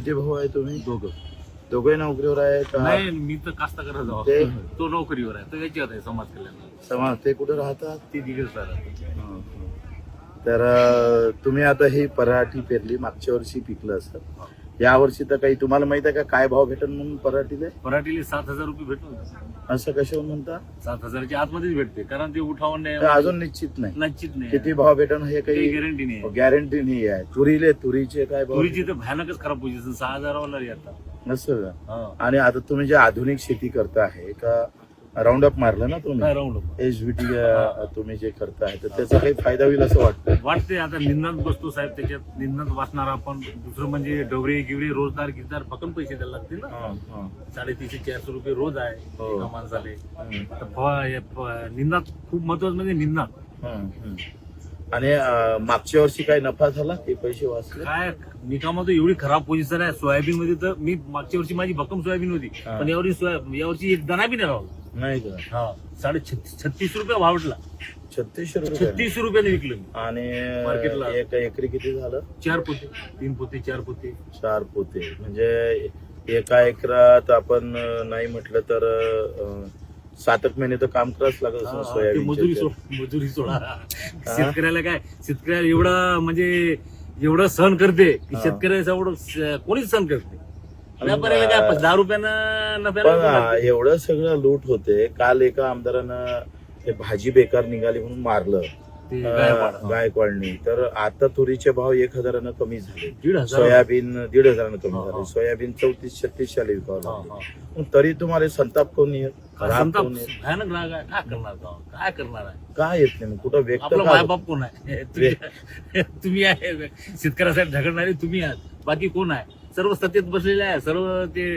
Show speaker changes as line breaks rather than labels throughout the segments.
किती भाऊ आहे तुम्ही?
दोघं.
दोघे नोकरीवर आहे का?
नाही, मी तर कास्तकार जाऊ.
ते?
तो नोकरीवर आहे, तो याच्यावर आहे समाज कल्याण.
समाज ते कुठे राहतात?
ती दिगज
तर तुम्ही आता ही पराठी पेरली, मागच्या वर्षी पिकलं असं, या वर्षी तर काही तुम्हाला माहित आहे का काय भाव भेटेल म्हणून पराठीले?
पराठीला 7,000 रुपये भेटतो.
असं कशावर म्हणता?
7,000च्या आतमध्येच भेटते, कारण ते उठावून
तर अजून निश्चित नाही
निश्चित नाही.
किती भाव भेटेल हे
काही
काही
गॅरंटी नाही.
गॅरंटी नाही आहे. तुरीचे काय भाव?
तुरीची तर भयानकच खराब पोझिशन, 6,000 वाला आता.
नसेल का?
हा.
आणि आता तुम्ही जे आधुनिक शेती करता आहे का, राऊंड अप मारलं ना तुम्ही,
काय राऊंड अप.
HVT तुम्ही जे करताय तर त्याचा काही फायदा होईल असं वाटतं?
वाटते आता निंदन बसतो साहेब, त्याच्यात निंदन वाचणार आपण. दुसरं म्हणजे डवरे गिवरे रोजदार गिरदार फकन पैसे द्यायला लागतील ना. 350-400 रुपये रोज आहे
हो.
एका माणसाले. तर निंदात खूप महत्वाचं म्हणजे निंदनात.
आणि मागच्या वर्षी काय नफा झाला ते पैसे वाचले?
काय निकामात एवढी खराब पोझिशन आहे सोयाबीन मध्ये. तर मी मागच्या वर्षी माझी भक्कम सोयाबीन होती, पण यावर्षी एक दाना बी नाही राहिला.
नाही का?
36 रुपये भाव भेटला.
36 रुपये
36 रुपयाने विकलं मी.
आणि
मार्केटला.
एक एकरी किती झालं?
4 पोते, 3 पोते, 4 पोते.
4 पोते. म्हणजे एका एकरात आपण नाही म्हटलं तर 7 महिने तर काम करावंच लागत असं
ते
सोयाबीन.
मजुरी सोडा. शेतकऱ्याला काय, शेतकऱ्याला एवढं म्हणजे एवढं सहन करते की शेतकऱ्याचं एवढं कोणीच सहन करते. व्यापाऱ्याला काय 10 रुपयानं नफ्याला.
पण एवढं सगळं लूट होते. काल एका आमदारानं हे भाजी बेकार निघाली म्हणून मारलं
ते गायकवाड.
गायकवाडनी. तर आता तुरीचे भाव 1,000 कमी झाले.
1,500.
सोयाबीन 1,500 कमी
हा,
झाले.
हा.
सोयाबीन 34-36 विकावं
हा,
लागले.
हा.
पण तरी तुम्हाला संताप कोण येत? राग
संताप
कोण येत?
भयानक राग आहे. काय करणार जाऊ, काय करणार आहे?
काय येत नाही मग? कुठं व्यक्त
आपला
का होत?
मायबाप कोण आहे? तुम्ही आहे. शेतकऱ्यासाठी झगडणारे तुम्ही आहात, बाकी कोण आहे? सर्व सत्तेत बसलेले आहे. सर्व ते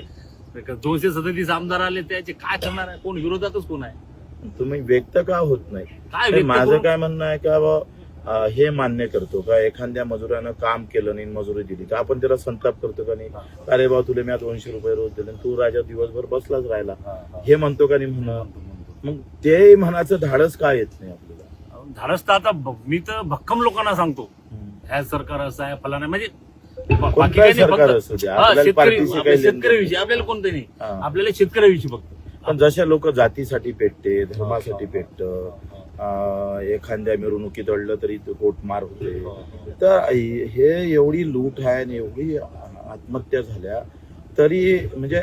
237 आमदार आले, त्याचे काय करणार आहे? कोण विरोधातच कोण आहे?
तुम्ही व्यक्त का होत नाही?
काय व्यक्त
माझं
करू?
काय म्हणणं आहे का हे मान्य करतो का एखाद्या मजुरानं काम केलं नाही, मजुरी दिली तर आपण त्याला संताप करतो का नाही? अरे बा तुला मी 200 रुपये रोज दिले, तू राजा दिवसभर बसलाच राहिला, हे म्हणतो का नाही? म्हणून मग ते म्हणायचं धाडस काय येत नाही आपल्याला?
धाडस तर आता मी तर भक्कम लोकांना सांगतो, ह्या सरकार असं आहे फलाना, म्हणजे बाकी
कोणताही
काही नाही,
सरकार
फक्त
असू द्या, आपल्याला पार्टीशी काही लेणं
शेतकऱ्याविषयी आपल्याला कोणतं नाही,
हा.
आपल्याला शेतकऱ्याविषयी फक्त.
पण जसे लोक जातीसाठी पेटते, धर्मासाठी पेटतं, एखाद्या मिरवणुकीत अडलं तरी कोट मार होते, तर हे एवढी लूट आहे आणि एवढी आत्महत्या झाल्या तरी म्हणजे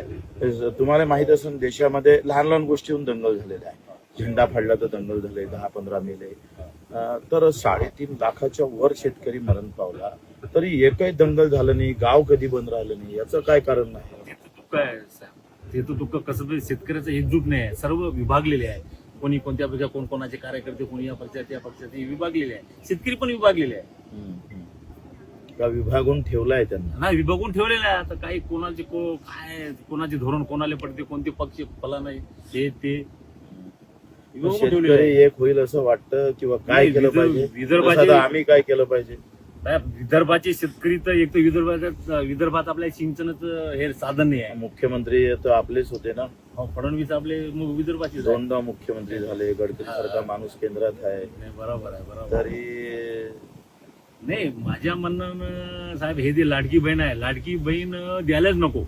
तुम्हाला माहित असेल देशामध्ये लहान लहान गोष्टीहून दंगल झालेल्या आहे. झेंडा फाडला तर दंगल झाले, 10-15 मेले, तर 3.5 लाखाच्या वर शेतकरी मरण पावला तरी एकही दंगल झालं नाही, गाव कधी बंद राहिलं नाही. याचं काय कारण नाही?
ते तर दुःख कसं तरी शेतकऱ्याचं एकजूट नाही आहे, सर्व विभागलेले आहे. कोणी कोणत्या पक्षा, कोण कोणाचे कार्यकर्ते, कोणी या पक्षात त्या पक्षात, विभागलेले आहे. शेतकरी पण विभागलेले आहे.
का विभागून ठेवलाय त्यांना?
नाही, विभागून ठेवलेले आहे. आता काही कोणाचे काय, कोणाचे धोरण कोणाला पडते, कोणते पक्ष फला नाही, हे ते विभागून ठेवलेले
शेतकरी
आहे.
एक होईल असं वाटतं किंवा काय
नाही,
केलं पाहिजे?
विदर्भाचे-
आता आम्ही काय केलं पाहिजे?
विदर्भाचे शेतकरी तर एक तर विदर्भात आपल्या सिंचनाचं हे साधन नाही आहे.
मुख्यमंत्री तर आपलेच होते ना,
फडणवीस आपले विदर्भाचे आहे.
2दा मुख्यमंत्री झाले. गडकरी सारखा माणूस केंद्रात आहे
नाही, बरोबर आहे, बरोबर.
तरी
नाही, माझ्या म्हणणं साहेब, हे जे लाडकी बहीण आहे, लाडकी बहीण द्यायलाच नको,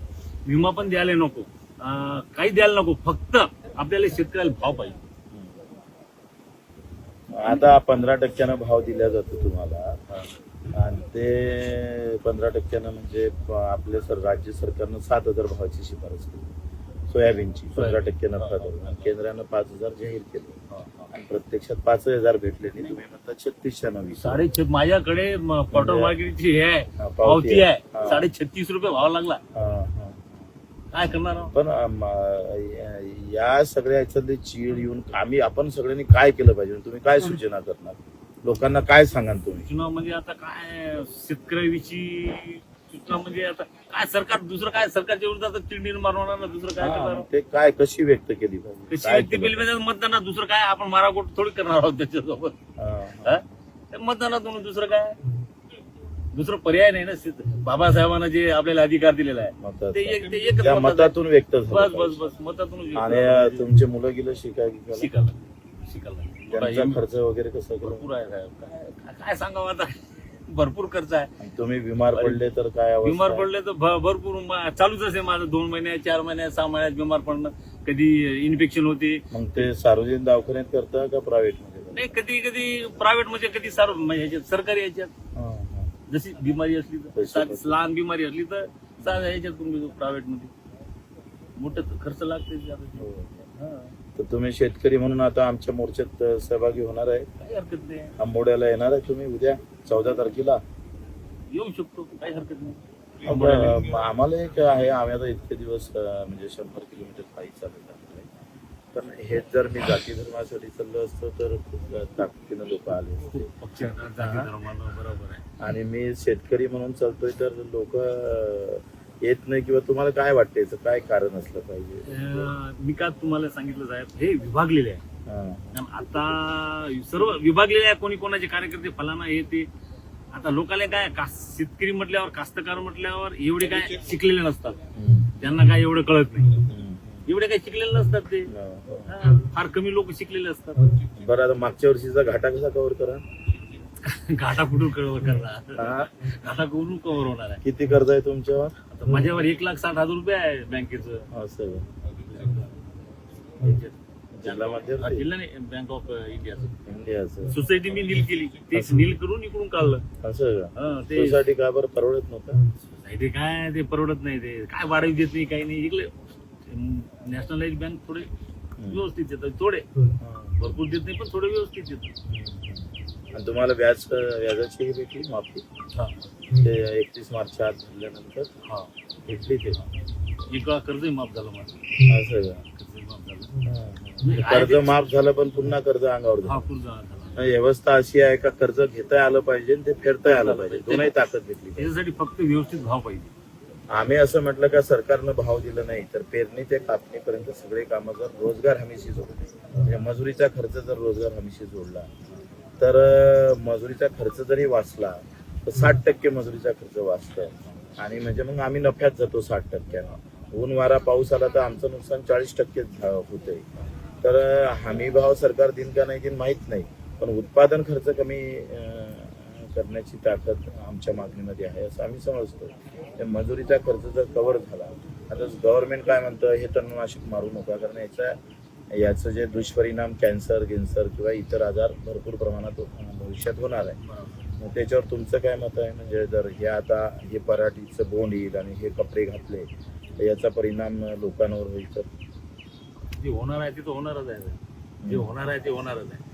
विमा पण द्यायला नको, काही द्यायला नको, फक्त आपल्याला शेतकऱ्याला भाव पाहिजे.
आता 15% भाव दिला जातो तुम्हाला, आणि ते 15% म्हणजे आपले राज्य सरकारनं 7,000 भावाची शिफारस केली सोयाबीनची, 15% नफा धरून, आणि केंद्रानं 5,000 जाहीर केले आणि प्रत्यक्षात 5,000 भेटले नाही. तुम्ही म्हणता 36,000.
36,000 माझ्याकडे कॉटन मार्केटची हे आहे, पावती आहे, 36,000 रुपये भाव लागला. काय करणार आहोत?
पण या सगळ्या याच्यातली चीड येऊन आपण सगळ्यांनी काय केलं पाहिजे? तुम्ही काय सूचना करणार? लोकांना काय सांगाल तुम्ही?
सूचना म्हणजे आता काय शेतकऱ्याविषयी सूचना म्हणजे आता काय सरकार, दुसरं काय सरकारच्या विरोधात चिड निर्माण होणार ना, दुसरं काय करणार?
ते काय कशी व्यक्त केली पाहिजे?
कशी व्यक्ती केली म्हणजे मतदानात, दुसरं काय आपण माराकोट थोडी करणार आहोत त्याच्यासोबत. मतदानातून दुसरं काय, दुसरं पर्याय नाही ना. बाबासाहेबांना जे आपल्याला अधिकार दिलेला आहे ते एकच
त्या मतातून व्यक्त झालं
बस
पाहिजे.
बस बस मतातून.
आणि तुमचे मुलं गेलं शिकायला,
शिकायला
त्यांचा खर्च वगैरे कसं केलं?
भरपूर आहे साहेब. काय सांगावं आता, भरपूर खर्च आहे.
आणि तुम्ही बिमार पडले तर काय अवस्था
बिमार
आहे?
पडले तर भरपूर चालूच असे माझं 2 महिन्यात 4 महिन्यात 6 महिन्यात बिमार पडणं. कधी इन्फेक्शन होते,
मग ते सार्वजनिक दवाखान्यात करता का प्रायव्हेट मध्ये करता?
नाही कधी कधी प्रायव्हेट मध्ये, कधी ह्याच्यात सरकारी याच्यात.
हा, हा.
जशी बिमारी असली तर
पैसे
साधी लहान बिमारी असली तर साध्या ह्याच्यात तुम्ही प्रायव्हेट मध्ये. मोठं खर्च लागते त्यात.
हो.
हा,
तर तुम्ही शेतकरी म्हणून आता आमच्या मोर्चात सहभागी होणार आहे?
काही हरकत नाही,
आंबोड्याला येणार आहे तुम्ही उद्या 14 तारखेला?
येऊ शकतो, काही हरकत नाही.
आम्हाला एक आहे, आम्ही आता इतके दिवस म्हणजे 100 किलोमीटर पायी चालत आहे. पण हेच जर मी जाती धर्मासाठी चाललो असतो तर खूप ताकदीनं लोक आले असते.
पक्ष जाती धर्मानं बरोबर आहे.
आणि मी शेतकरी म्हणून चालतोय तर लोक येत नाही. किंवा तुम्हाला काय वाटतं याचं काय कारण असलं पाहिजे?
मी का तुम्हाला सांगितलं साहेब, हे विभागलेले आहे.
हा.
आणि आता सर्व विभागलेले आहे, कोणी कोणाचे कार्यकर्ते फलाना हे ते. आता लोकांना काय शेतकरी म्हटल्यावर, कास्तकार म्हटल्यावर एवढे काय शिकलेले नसतात.
हम्म.
त्यांना काय एवढं कळत नाही.
हम्म.
एवढे काही शिकलेले नसतात ते.
हो.
हा, फार कमी लोक शिकलेले असतात.
बरं, आता मागच्या वर्षीचा घाटा कसा कव्हर करा?
घाटा कुठून कव्हर करणार?
हा?
घाटा कुठून कव्हर होणार आहे?
किती कर्ज आहे तुमच्यावर?
आता माझ्यावर 1,60,000 रुपये आहे बँकेचं.
असं
याच्यात.
जिल्हा
हा,
मध्यवर्ती
जिल्हा नाही, बँक ऑफ इंडियाचं.
इंडियाचं.
सोसायटी मी नील केली, तेच नील करून इकडून काढलं.
असं का?
हा, ते
सोसायटी का बरं परवडत नव्हतं?
सोसायटी काय ते परवडत नाही, ते काय वाढवी देत नाही, काही नाही. इकडे नॅशनलाइज बँक थोडे व्यवस्थित येतात, थोडे भरपूर देत नाही पण थोडे व्यवस्थित येतात.
आणि तुम्हाला व्याजाची भेटली माफी?
हा,
ते 31 मार्चच्या आत भरल्यानंतर
हा.
भेटली ते?
एक वेळा कर्जही माफ झालं माझं.
असं का?
कर्जही माफ झालं.
कर्ज माफ झालं पण पुन्हा कर्ज अंगावर
हा,
झालं.
पुढचा झाला.
व्यवस्था अशी आहे का कर्ज घेता आलं पाहिजे आणि ते फेडता आलं पाहिजे, दोनही ताकद घेतली पाहिजे.
त्याच्यासाठी फक्त व्यवस्थित भाव पाहिजे.
आम्ही असं म्हटलं का सरकारनं भाव दिला नाही तर पेरणी ते कापणीपर्यंत सगळे कामं जर रोजगार हमीशी जोडले, म्हणजे मजुरीचा खर्च जर रोजगार हमीशी जोडला तर मजुरीचा खर्च जरी वाचला तर 60% मजुरीचा खर्च वाचतो. आणि म्हणजे मग आम्ही नफ्यात जातो 60%. ऊन वारा पाऊस आला तर आमचं नुकसान 40% होतंय. तर हमी भाव सरकार दिन का नाही दिन माहीत नाही, पण उत्पादन खर्च कमी करण्याची ताकद आमच्या मागणीमध्ये आहे असं आम्ही समजतो. त्या मजुरीचा खर्च जर कव्हर झाला, आता गव्हर्नमेंट काय म्हणतं, हे तणनाशक मारू नका कारण याचं जे दुष्परिणाम कॅन्सर गिन्सर किंवा इतर आजार भरपूर प्रमाणात भविष्यात होणार आहे. मग त्याच्यावर तुमचं काय मत आहे? म्हणजे जर हे आता हे पराठीचं बोंड येईल आणि हे कपडे घातले तर याचा परिणाम लोकांवर होईल तर?
जे होणार आहे ते तर होणारच आहे, जे होणार आहे ते होणारच आहे.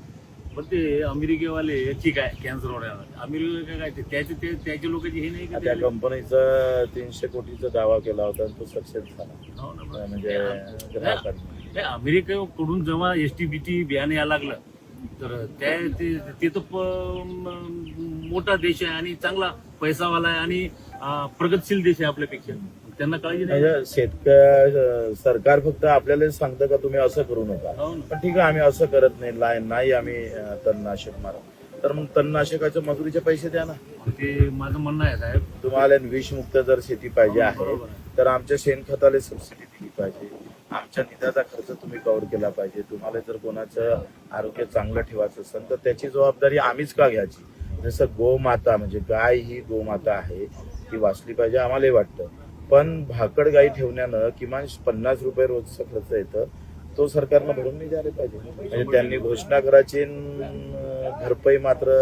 पण ते अमेरिकेवाले ठीक आहे, कॅन्सर होणार अमेरिका काय त्याचे लोकांची हे नाही का?
त्या कंपनीचा 300 कोटीचा दावा केला होता आणि तो सक्सेस झाला.
हो ना.
म्हणजे ग्राहकांनी
ते अमेरिकेकडून जेव्हा STBT बियाणे यायला लागलं तर ते तर मोठा देश आहे आणि चांगला पैसावाला आहे आणि प्रगतशील देश आहे आपल्यापेक्षा. त्यांना काळजी नाही.
सरकार फक्त आपल्याला सांगतं का तुम्ही असं करू नका,
हो ना.
पण ठीक आहे आम्ही असं करत नाही आम्ही तणनाशक मारा, तर मग तणनाशकाच्या मजुरीचे पैसे द्या ना.
ते माझं म्हणणं आहे साहेब.
तुम्हाला विषमुक्त जर शेती पाहिजे आहे
बरोबर आहे.
तर आमच्या शेणखताला सबसिडी दिली पाहिजे, आमच्या निधाचा खर्च तुम्ही कव्हर केला पाहिजे. तुम्हाला जर कोणाचं आरोग्य चांगलं ठेवायचं असेल तर त्याची जबाबदारी आम्हीच का घ्यायची? जसं गोमाता म्हणजे गाय ही गोमाता आहे, ती वाचली पाहिजे आम्हालाही वाटतं. पण भाकड गाई ठेवण्यानं किमान 50 रुपये रोजचा खर्च येतं, तो सरकारनं भरून नाही द्यायला पाहिजे. म्हणजे त्यांनी घोषणा करायची, भरपाई मात्र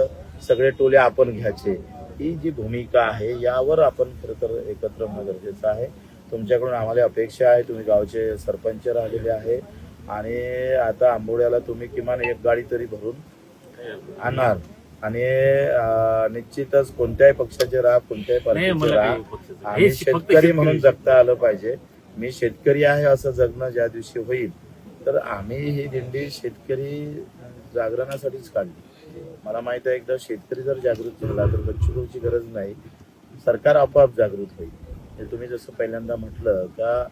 सगळे टोले आपण घ्यायचे. ही जी भूमिका आहे यावर आपण खरं तर एकत्र होणं गरजेचं आहे. तुमच्याकडून आम्हाला अपेक्षा आहे, तुम्ही गावचे सरपंच राहिलेले आहे आणि आता आंबोड्याला तुम्ही किमान एक गाडी तरी भरून आणणार. आणि निश्चितच कोणत्याही पक्षाचे राहा, कोणत्याही पार्टीचे राहा, आणि शेतकरी म्हणून जगता आलं पाहिजे. मी शेतकरी आहे असं जगणं ज्या दिवशी होईल तर आम्ही ही दिंडी शेतकरी जागरणासाठीच काढली. मला माहित आहे एकदा शेतकरी जर जागृत झाला तर बच्चूभाऊची गरज नाही, सरकार आपोआप जागृत होईल. तुम्ही जसं पहिल्यांदा म्हटलं का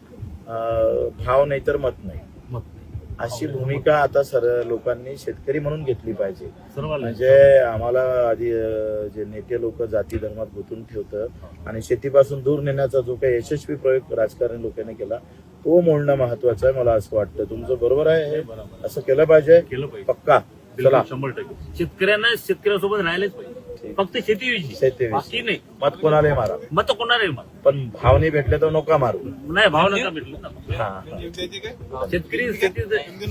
भाव नाही तर मत नाही, अशी भूमिका आता लोकांनी शेतकरी म्हणून घेतली पाहिजे. म्हणजे आम्हाला आधी जे नेते लोक जाती धर्मात गुंतून ठेवतं आणि शेतीपासून दूर नेण्याचा जो काही यशस्वी प्रयोग राजकारणी लोकांनी केला तो मोडणं महत्वाचं आहे मला असं वाटतं. तुमचं बरोबर आहे, असं केलं पाहिजे.
केलं पाहिजे
पक्का. चला,
100%. शेतकऱ्यांना शेतकऱ्यासोबत राहिलेच पाहिजे. फक्त शेतीविषयी,
शेतीविषयी.
बाकी नाही.
मत कोणालाही मारा,
मत कोणाला मत
पण भावने भेटले तर नका मारू.
नाही, भावना का भेटलं ना.
हा.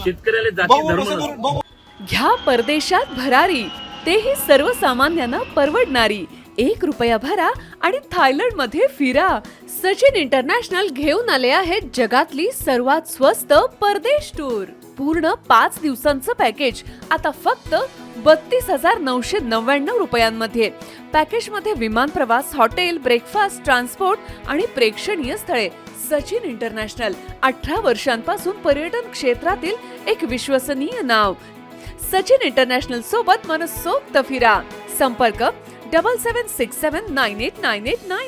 शेतकऱ्याला जाती धर्म नसतो.
घ्या परदेशात भरारी, तेही सर्वसामान्यांना परवडणारी. 1 रुपया भरा आणि थायलंड मध्ये फिरा. सचिन इंटरनॅशनल घेऊन आले आहेत जगातली सर्वात स्वस्त परदेश टूर. पूर्ण 5 दिवसांचं पॅकेज आता फक्त 32,999 रुपयांमध्ये. पॅकेज मध्ये विमान प्रवास, हॉटेल, ब्रेकफास्ट, ट्रान्सपोर्ट आणि प्रेक्षणीय स्थळे. सचिन इंटरनॅशनल 18 वर्षांपासून पर्यटन क्षेत्रातील एक विश्वसनीय नाव. सचिन इंटरनॅशनल सोबत मनसोक्त फिरा. संपर्क 7767989899.